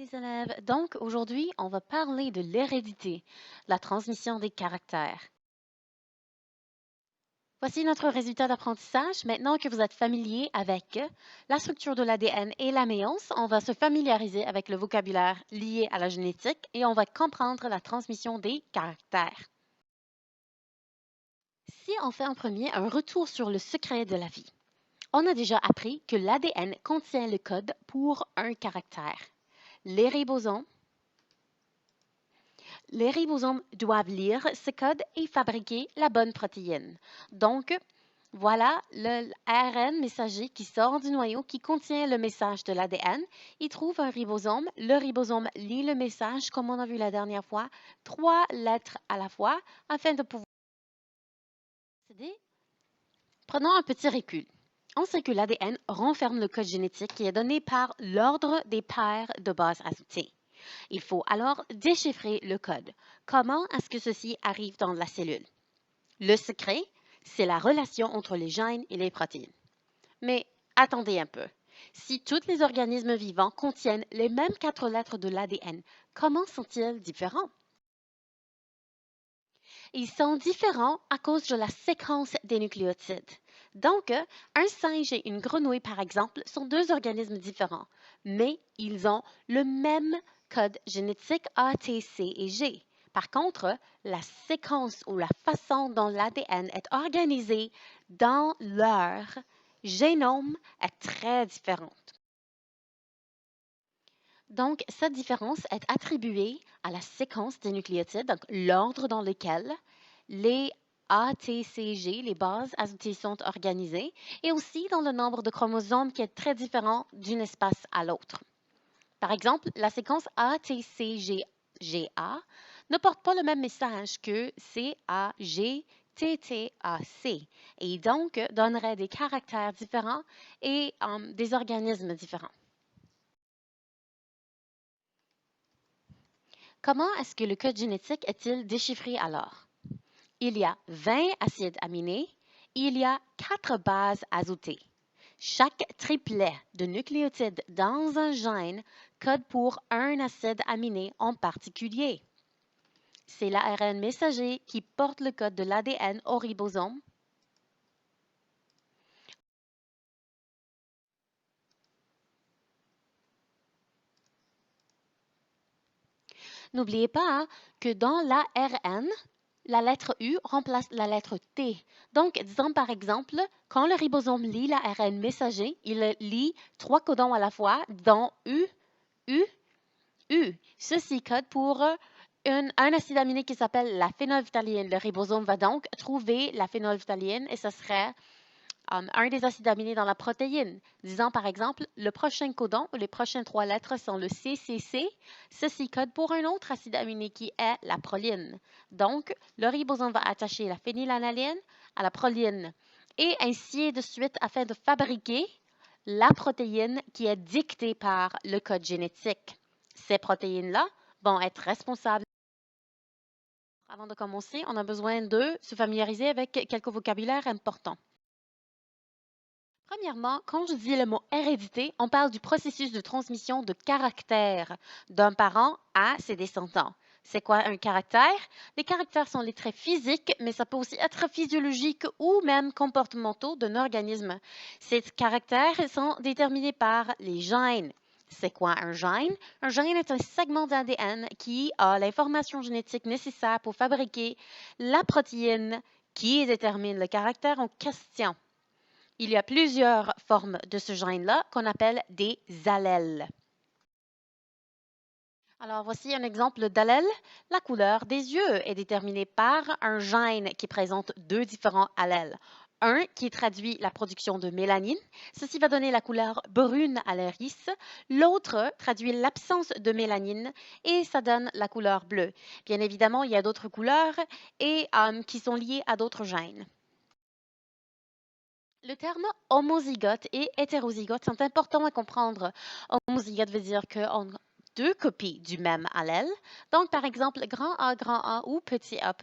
les élèves. Donc, aujourd'hui, on va parler de l'hérédité, la transmission des caractères. Voici notre résultat d'apprentissage. Maintenant que vous êtes familier avec la structure de l'ADN et la méance, on va se familiariser avec le vocabulaire lié à la génétique et on va comprendre la transmission des caractères. Si on fait en premier un retour sur le secret de la vie, on a déjà appris que l'ADN contient le code pour un caractère. Les ribosomes doivent lire ce code et fabriquer la bonne protéine. Donc, voilà le ARN messager qui sort du noyau qui contient le message de l'ADN. Il trouve un ribosome. Le ribosome lit le message, comme on a vu la dernière fois, 3 lettres à la fois, afin de pouvoir procéder. Prenons un petit recul. On sait que l'ADN renferme le code génétique qui est donné par l'ordre des paires de bases ajoutées. Il faut alors déchiffrer le code. Comment est-ce que ceci arrive dans la cellule? Le secret, c'est la relation entre les gènes et les protéines. Mais attendez un peu. Si tous les organismes vivants contiennent les mêmes 4 lettres de l'ADN, comment sont-ils différents? Ils sont différents à cause de la séquence des nucléotides. Donc, un singe et une grenouille, par exemple, sont deux organismes différents, mais ils ont le même code génétique A, T, C et G. Par contre, la séquence ou la façon dont l'ADN est organisé dans leur génome est très différente. Donc, cette différence est attribuée à la séquence des nucléotides, donc l'ordre dans lequel les ATCG, les bases ajoutées, sont organisées, et aussi dans le nombre de chromosomes qui est très différent d'une espèce à l'autre. Par exemple, la séquence ATCGA ne porte pas le même message que CAGTTAC, et donc donnerait des caractères différents et des organismes différents. Comment est-ce que le code génétique est-il déchiffré alors? Il y a 20 acides aminés, il y a 4 bases ajoutées. Chaque triplet de nucléotides dans un gène code pour un acide aminé en particulier. C'est l'ARN messager qui porte le code de l'ADN au ribosome. N'oubliez pas que dans l'ARN, la lettre U remplace la lettre T. Donc, disons par exemple, quand le ribosome lit l'ARN messager, il lit 3 codons à la fois, dont U, U, U. Ceci code pour un acide aminé qui s'appelle la phénylphthaléine. Le ribosome va donc trouver la phénylphthaléine et ce serait un des acides aminés dans la protéine. Disons par exemple, le prochain codon ou les prochaines 3 lettres sont le CCC. Ceci code pour un autre acide aminé qui est la proline. Donc, le ribosome va attacher la phénylalanine à la proline et ainsi de suite afin de fabriquer la protéine qui est dictée par le code génétique. Ces protéines-là vont être responsables. Avant de commencer, on a besoin de se familiariser avec quelques vocabulaires importants. Premièrement, quand je dis le mot hérédité, on parle du processus de transmission de caractères d'un parent à ses descendants. C'est quoi un caractère? Les caractères sont les traits physiques, mais ça peut aussi être physiologique ou même comportementaux d'un organisme. Ces caractères sont déterminés par les gènes. C'est quoi un gène? Un gène est un segment d'ADN qui a l'information génétique nécessaire pour fabriquer la protéine qui détermine le caractère en question. Il y a plusieurs formes de ce gène-là qu'on appelle des allèles. Alors, voici un exemple d'allèle. La couleur des yeux est déterminée par un gène qui présente deux différents allèles. Un qui traduit la production de mélanine. Ceci va donner la couleur brune à l'iris. L'autre traduit l'absence de mélanine et ça donne la couleur bleue. Bien évidemment, il y a d'autres couleurs et qui sont liées à d'autres gènes. Le terme homozygote et hétérozygote sont importants à comprendre. Homozygote veut dire qu'on a deux copies du même allèle. Donc, par exemple, grand A ou petit a.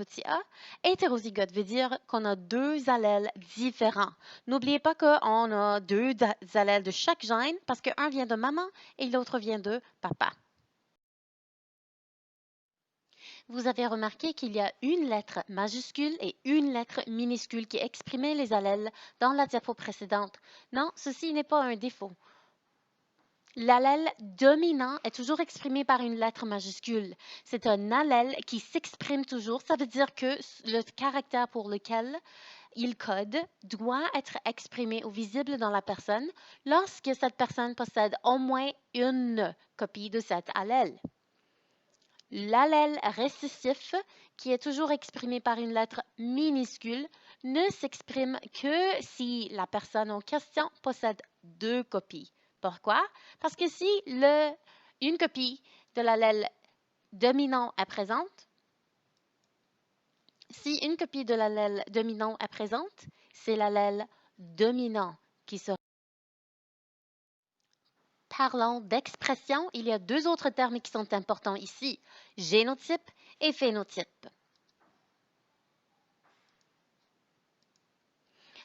Hétérozygote veut dire qu'on a deux allèles différents. N'oubliez pas qu'on a deux allèles de chaque gène parce qu'un vient de maman et l'autre vient de papa. Vous avez remarqué qu'il y a une lettre majuscule et une lettre minuscule qui exprimaient les allèles dans la diapo précédente. Non, ceci n'est pas un défaut. L'allèle dominant est toujours exprimé par une lettre majuscule. C'est un allèle qui s'exprime toujours. Ça veut dire que le caractère pour lequel il code doit être exprimé ou visible dans la personne lorsque cette personne possède au moins une copie de cet allèle. L'allèle récessif, qui est toujours exprimé par une lettre minuscule, ne s'exprime que si la personne en question possède deux copies. Pourquoi? Parce que si une copie de l'allèle dominant est présente, si une copie de l'allèle dominant est présente, c'est l'allèle dominant qui sera. Parlons d'expression, il y a deux autres termes qui sont importants ici, génotype et phénotype.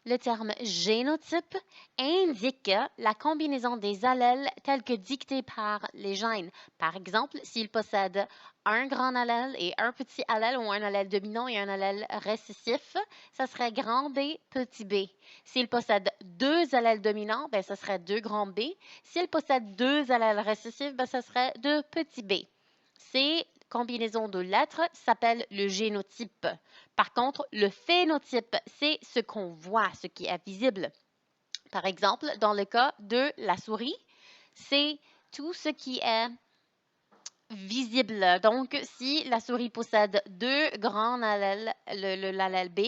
Le terme génotype indique la combinaison des allèles tels que dictés par les gènes. Par exemple, s'il possède un grand allèle et un petit allèle ou un allèle dominant et un allèle récessif, ça serait grand B, petit b. S'il possède deux allèles dominants, ben, ça serait 2 grand B. S'il possède deux allèles récessifs, ben, ça serait 2 petit b. Ces combinaisons de lettres s'appellent le génotype. Par contre, le phénotype, c'est ce qu'on voit, ce qui est visible. Par exemple, dans le cas de la souris, c'est tout ce qui est visible. Donc, si la souris possède deux grands allèles, l'allèle B,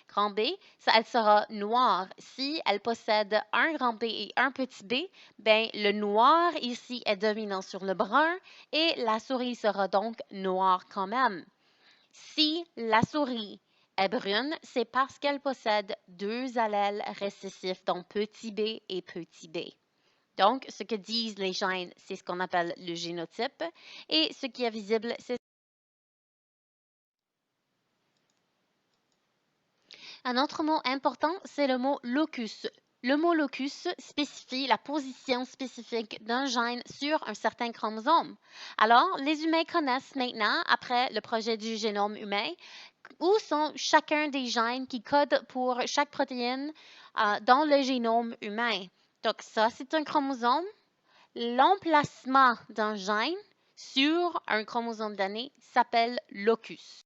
grand B, elle sera noire. Si elle possède un grand B et un petit b, ben, le noir ici est dominant sur le brun et la souris sera donc noire quand même. Si la souris est brune, c'est parce qu'elle possède deux allèles récessifs, donc petit b et petit b. Donc, ce que disent les gènes, c'est ce qu'on appelle le génotype. Et ce qui est visible, c'est... Un autre mot important, c'est le mot locus. Le mot locus spécifie la position spécifique d'un gène sur un certain chromosome. Alors, les humains connaissent maintenant, après le projet du génome humain, où sont chacun des gènes qui codent pour chaque protéine dans le génome humain. Donc, ça, c'est un chromosome. L'emplacement d'un gène sur un chromosome donné s'appelle locus.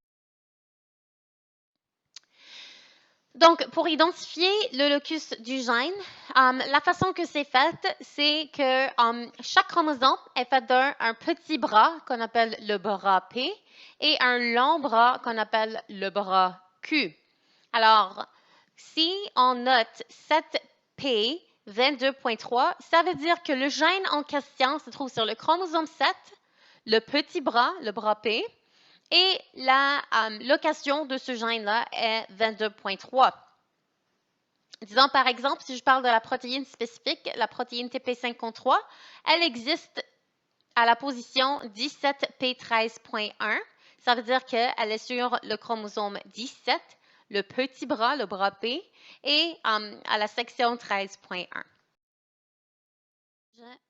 Donc, pour identifier le locus du gène, la façon que c'est fait, c'est que chaque chromosome est fait d'un petit bras qu'on appelle le bras P et un long bras qu'on appelle le bras Q. Alors, si on note 7P 22.3, ça veut dire que le gène en question se trouve sur le chromosome 7, le petit bras, le bras P, et la location de ce gène-là est 22.3. Disons par exemple, si je parle de la protéine spécifique, la protéine TP53, elle existe à la position 17P13.1. Ça veut dire qu'elle est sur le chromosome 17, le petit bras, le bras P, et à la section 13.1.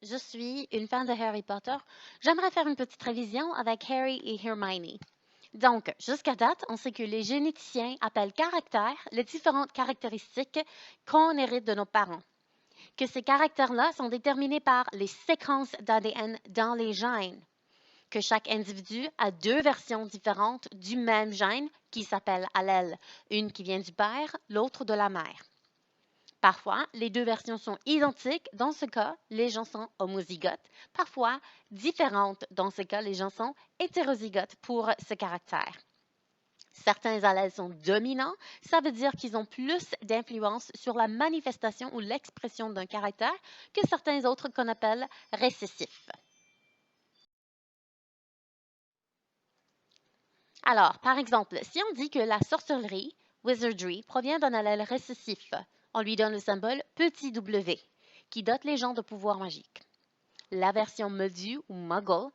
Je suis une fan de Harry Potter. J'aimerais faire une petite révision avec Harry et Hermione. Donc, jusqu'à date, on sait que les généticiens appellent caractères les différentes caractéristiques qu'on hérite de nos parents. Que ces caractères-là sont déterminés par les séquences d'ADN dans les gènes. Que chaque individu a deux versions différentes du même gène qui s'appelle allèle, une qui vient du père, l'autre de la mère. Parfois, les deux versions sont identiques. Dans ce cas, les gens sont homozygotes. Parfois, différentes. Dans ce cas, les gens sont hétérozygotes pour ce caractère. Certains allèles sont dominants. Ça veut dire qu'ils ont plus d'influence sur la manifestation ou l'expression d'un caractère que certains autres qu'on appelle récessifs. Alors, par exemple, si on dit que la sorcellerie, wizardry, provient d'un allèle récessif, on lui donne le symbole petit w, qui dote les gens de pouvoirs magiques. La version Moldu ou Muggle,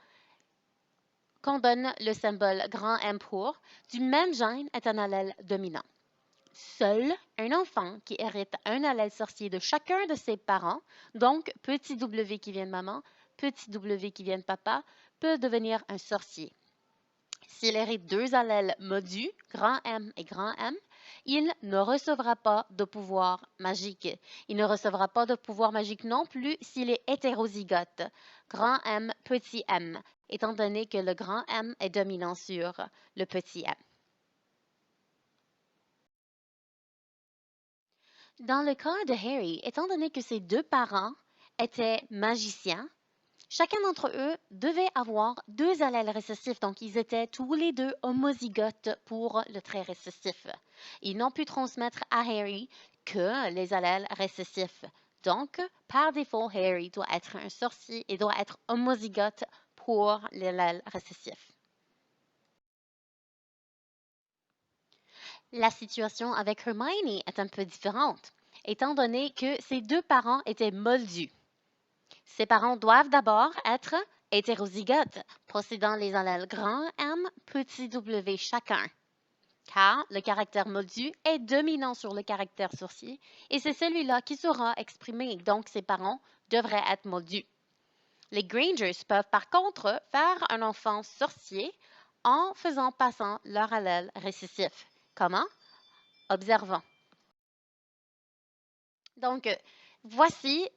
qu'on donne le symbole grand M pour, du même gène est un allèle dominant. Seul un enfant qui hérite un allèle sorcier de chacun de ses parents, donc petit w qui vient de maman, petit w qui vient de papa, peut devenir un sorcier. S'il hérite deux allèles modus, grand M et grand M, il ne recevra pas de pouvoir magique. Il ne recevra pas de pouvoir magique non plus s'il est hétérozygote, grand M, petit m, étant donné que le grand M est dominant sur le petit m. Dans le cas de Harry, étant donné que ses deux parents étaient magiciens, chacun d'entre eux devait avoir deux allèles récessifs, donc ils étaient tous les deux homozygotes pour le trait récessif. Ils n'ont pu transmettre à Harry que les allèles récessifs. Donc, par défaut, Harry doit être un sorcier et doit être homozygote pour l'allèle récessif. La situation avec Hermione est un peu différente, étant donné que ses deux parents étaient moldus. Ses parents doivent d'abord être hétérozygotes, possédant les allèles grand M, petit w chacun, car le caractère moldu est dominant sur le caractère sorcier et c'est celui-là qui sera exprimé, donc ses parents devraient être moldus. Les Grangers peuvent par contre faire un enfant sorcier en faisant passant leur allèle récessif. Comment? Observant. Donc, voici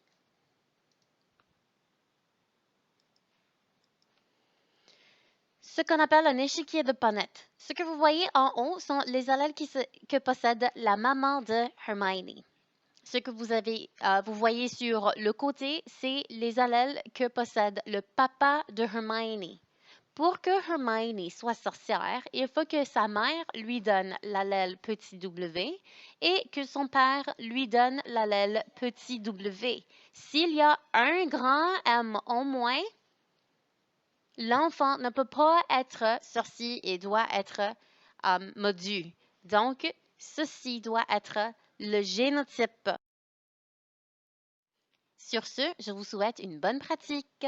ce qu'on appelle un échiquier de Punnett. Ce que vous voyez en haut sont les allèles que possède la maman de Hermione. Ce que vous voyez sur le côté, c'est les allèles que possède le papa de Hermione. Pour que Hermione soit sorcière, il faut que sa mère lui donne l'allèle petit w et que son père lui donne l'allèle petit w. S'il y a un grand M en moins, l'enfant ne peut pas être sorcier et doit être modu. Donc, ceci doit être le génotype. Sur ce, je vous souhaite une bonne pratique.